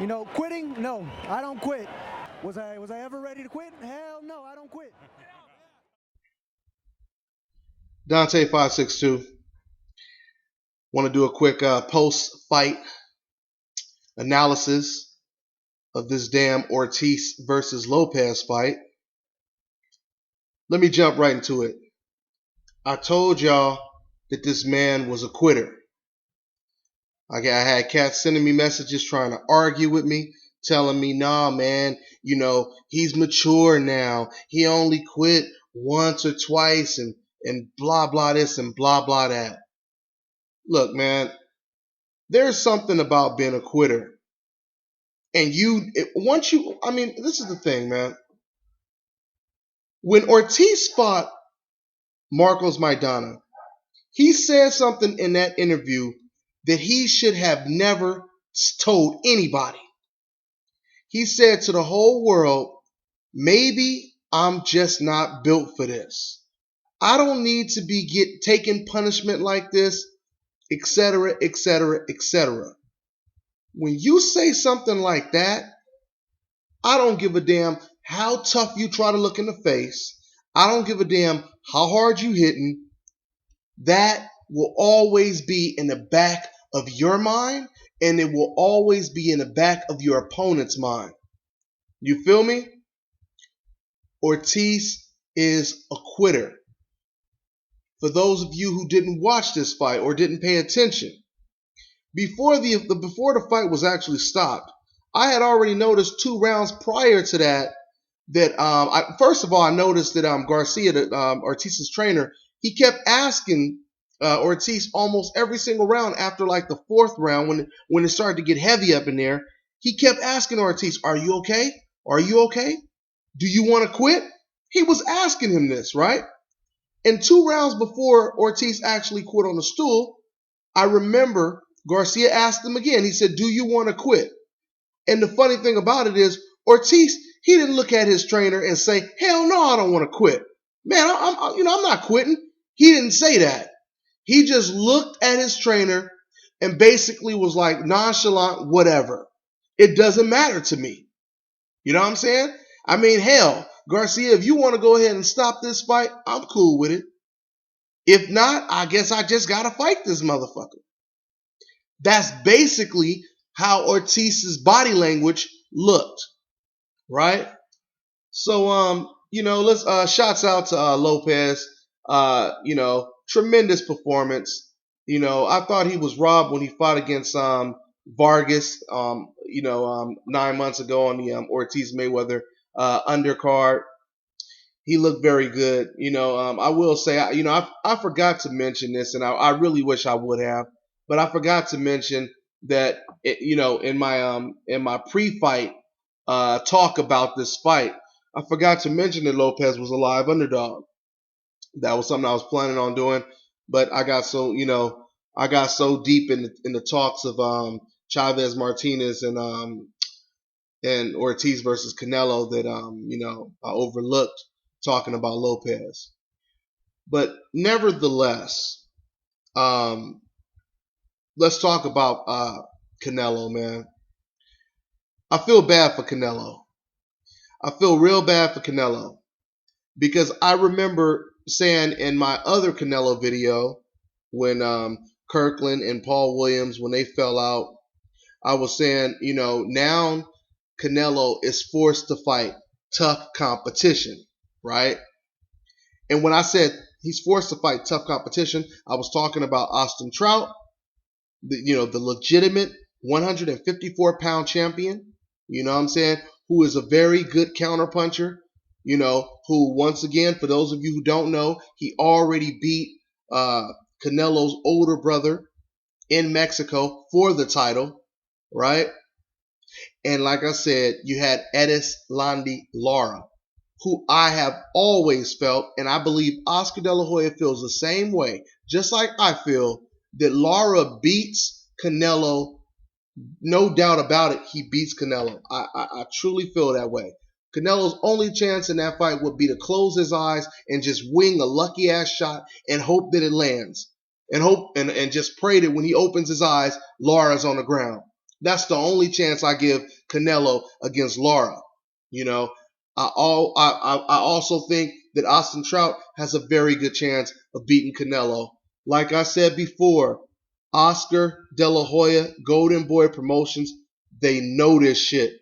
You know, quitting? No, I don't quit. Was I ever ready to quit? Hell no, I don't quit. Dante562. Want to do a quick post-fight analysis of this damn Ortiz versus Lopez fight. Let me jump right into it. I told y'all that this man was a quitter. I had cats sending me messages trying to argue with me, telling me, nah, man, you know, he's mature now. He only quit once or twice and blah, blah this and blah, blah that. Look, man, there's something about being a quitter. And this is the thing, man. When Ortiz fought Marcos Maidana, he said something in that interview that he should have never told anybody. He said to the whole world, maybe I'm just not built for this. I don't need to be taking punishment like this, etc., etc., etc. When you say something like that, I don't give a damn how tough you try to look in the face. I don't give a damn how hard you hitting. That will always be in the back of your mind, and it will always be in the back of your opponent's mind. You feel me? Ortiz is a quitter. For those of you who didn't watch this fight or didn't pay attention, before the fight was actually stopped, I had already noticed 2 rounds prior to that first of all, I noticed that Garcia, Ortiz's trainer, he kept asking Ortiz almost every single round after like the 4th round when it started to get heavy up in there. He kept asking Ortiz, "Are you okay? Are you okay? Do you want to quit?" He was asking him this, right? And 2 rounds before Ortiz actually quit on the stool, I remember Garcia asked him again. He said, "Do you want to quit?" And the funny thing about it is, Ortiz, he didn't look at his trainer and say, "Hell no, I don't want to quit. Man, I'm not quitting." He didn't say that. He just looked at his trainer and basically was like nonchalant, whatever. It doesn't matter to me. You know what I'm saying? I mean, hell, Garcia, if you want to go ahead and stop this fight, I'm cool with it. If not, I guess I just got to fight this motherfucker. That's basically how Ortiz's body language looked, right? So, let's shouts out to Lopez. Tremendous performance. I thought he was robbed when he fought against Vargas. 9 months ago on the Ortiz Mayweather undercard. He looked very good. I will say, I forgot to mention this, and I really wish I would have, but I forgot to mention that in my pre-fight talk about this fight, I forgot to mention that Lopez was a live underdog. That was something I was planning on doing, but I got so deep in the talks of Chavez Martinez and Ortiz versus Canelo that I overlooked talking about Lopez. But nevertheless, let's talk about Canelo, man. I feel bad for Canelo. I feel real bad for Canelo because I remember saying in my other Canelo video when Kirkland and Paul Williams, when they fell out, I was saying, now Canelo is forced to fight tough competition, right? And when I said he's forced to fight tough competition, I was talking about Austin Trout, the legitimate 154-pound champion, you know what I'm saying, who is a very good counterpuncher, who, once again, for those of you who don't know, he already beat Canelo's older brother in Mexico for the title, right? And like I said, you had Erislandy Lara, who I have always felt, and I believe Oscar De La Hoya feels the same way, just like I feel, that Lara beats Canelo. No doubt about it, he beats Canelo. I truly feel that way. Canelo's only chance in that fight would be to close his eyes and just wing a lucky ass shot and hope that it lands. And hope and just pray that when he opens his eyes, Lara's on the ground. That's the only chance I give Canelo against Lara. You know, I also think that Austin Trout has a very good chance of beating Canelo. Like I said before, Oscar De La Hoya, Golden Boy Promotions, they know this shit.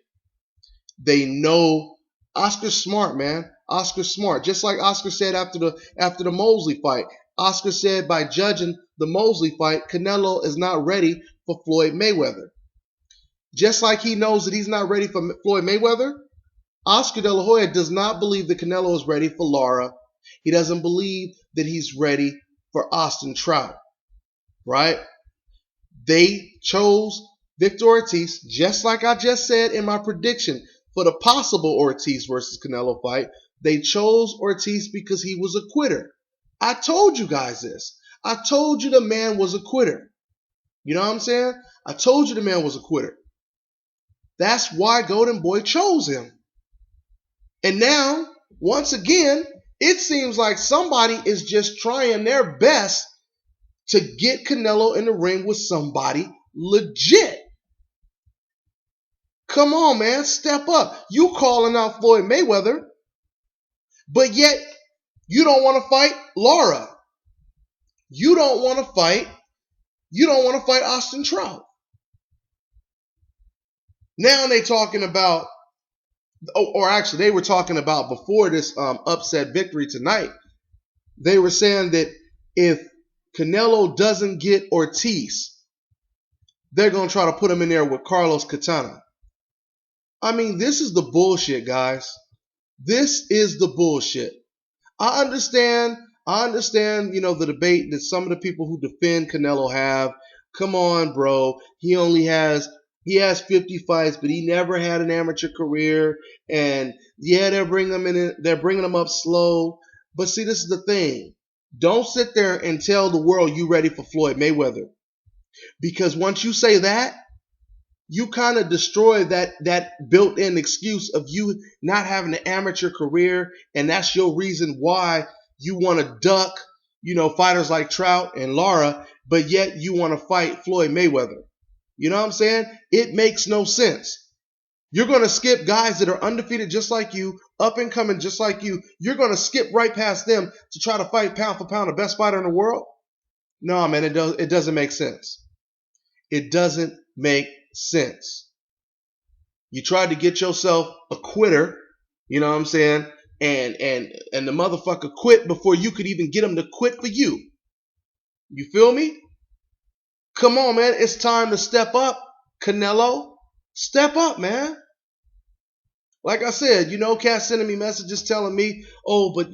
They know Oscar's smart, man. Oscar's smart. Just like Oscar said after the Mosley fight. Oscar said by judging the Mosley fight, Canelo is not ready for Floyd Mayweather. Just like he knows that he's not ready for Floyd Mayweather, Oscar De La Hoya does not believe that Canelo is ready for Lara. He doesn't believe that he's ready for Austin Trout, right? They chose Victor Ortiz, just like I just said in my prediction for the possible Ortiz versus Canelo fight. They chose Ortiz because he was a quitter. I told you guys this. I told you the man was a quitter. You know what I'm saying? I told you the man was a quitter. That's why Golden Boy chose him. And now, once again, it seems like somebody is just trying their best to get Canelo in the ring with somebody legit. Come on, man, step up. You calling out Floyd Mayweather, but yet you don't want to fight Lara. You don't want to fight Austin Trout. Now they talking about, or actually they were talking about before this upset victory tonight, they were saying that if Canelo doesn't get Ortiz, they're going to try to put him in there with Carlos Katana. I mean, this is the bullshit, guys. This is the bullshit. I understand, the debate that some of the people who defend Canelo have. Come on, bro. He has 50 fights, but he never had an amateur career. And yeah, they're bringing him up slow. But see, this is the thing. Don't sit there and tell the world you ready for Floyd Mayweather. Because once you say that, you kind of destroy that built-in excuse of you not having an amateur career, and that's your reason why you want to duck, fighters like Trout and Lara, but yet you want to fight Floyd Mayweather. You know what I'm saying? It makes no sense. You're going to skip guys that are undefeated just like you, up and coming just like you. You're going to skip right past them to try to fight pound for pound the best fighter in the world? No, man, it doesn't make sense. It doesn't make sense. You tried to get yourself a quitter, you know what I'm saying? And the motherfucker quit before you could even get him to quit for you. You feel me? Come on, man. It's time to step up, Canelo. Step up, man. Like I said, cats sending me messages telling me, oh, but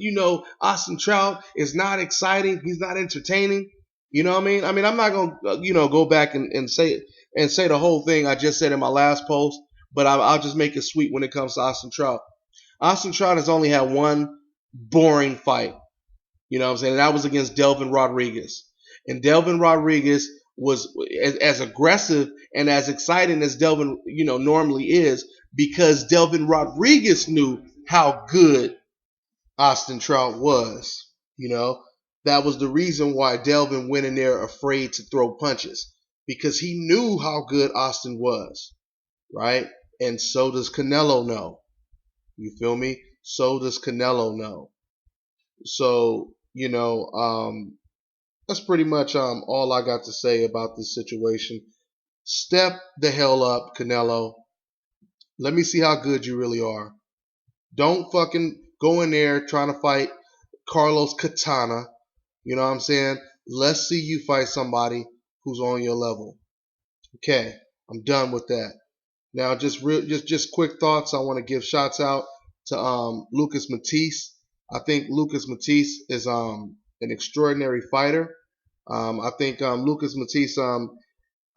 Austin Trout is not exciting. He's not entertaining. You know what I mean? I mean, I'm not going to, go back and say the whole thing I just said in my last post, but I'll just make it sweet when it comes to Austin Trout. Austin Trout has only had one boring fight. You know what I'm saying? And that was against Delvin Rodriguez. And Delvin Rodriguez was as aggressive and as exciting as Delvin, normally is, because Delvin Rodriguez knew how good Austin Trout was. That was the reason why Delvin went in there afraid to throw punches, because he knew how good Austin was, right? And so does Canelo know. You feel me? So does Canelo know. So, that's pretty much all I got to say about this situation. Step the hell up, Canelo. Let me see how good you really are. Don't fucking go in there trying to fight Carlos Katana. You know what I'm saying? Let's see you fight somebody who's on your level. Okay, I'm done with that. Now, just quick thoughts. I want to give shots out to Lucas Matthysse. I think Lucas Matthysse is an extraordinary fighter. I think Lucas Matthysse.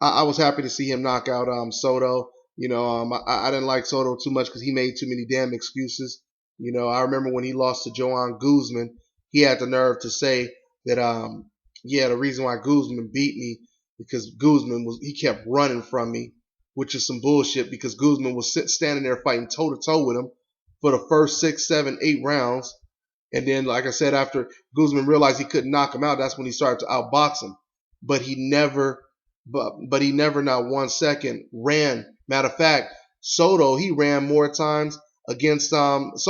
I was happy to see him knock out Soto. I didn't like Soto too much because he made too many damn excuses. I remember when he lost to Joan Guzman, he had the nerve to say that the reason why Guzman beat me because Guzman he kept running from me, which is some bullshit, because Guzman was standing there fighting toe to toe with him for the first 6, 7, 8 rounds. And then, like I said, after Guzman realized he couldn't knock him out, that's when he started to outbox him. But he never but he never, not 1 second, ran. Matter of fact, Soto ran more times against against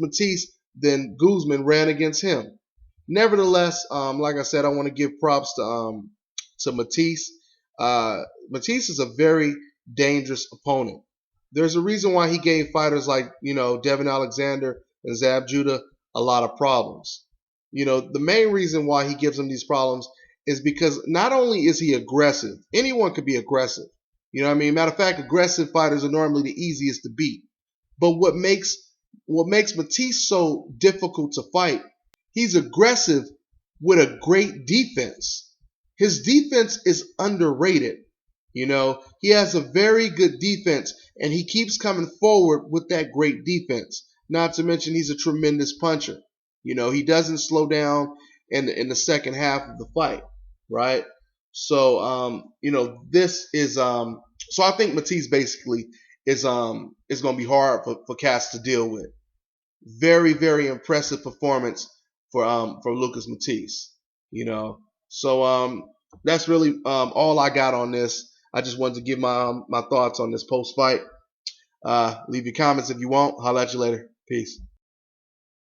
Matthysse than Guzman ran against him. Nevertheless, like I said, I want to give props to Matthysse. Matthysse is a very dangerous opponent. There's a reason why he gave fighters like, Devin Alexander and Zab Judah a lot of problems. The main reason why he gives them these problems is because not only is he aggressive, anyone could be aggressive. You know what I mean? Matter of fact, aggressive fighters are normally the easiest to beat. But what makes Matthysse so difficult to fight, he's aggressive with a great defense. His defense is underrated. He has a very good defense, and he keeps coming forward with that great defense. Not to mention he's a tremendous puncher. He doesn't slow down in the second half of the fight, right? So, this is so I think Matthysse basically is going to be hard for cats to deal with. Very, very impressive performance for Lucas Matthysse. So that's really all I got on this. I just wanted to give my thoughts on this post fight. Leave your comments if you want. Holla at you later. Peace.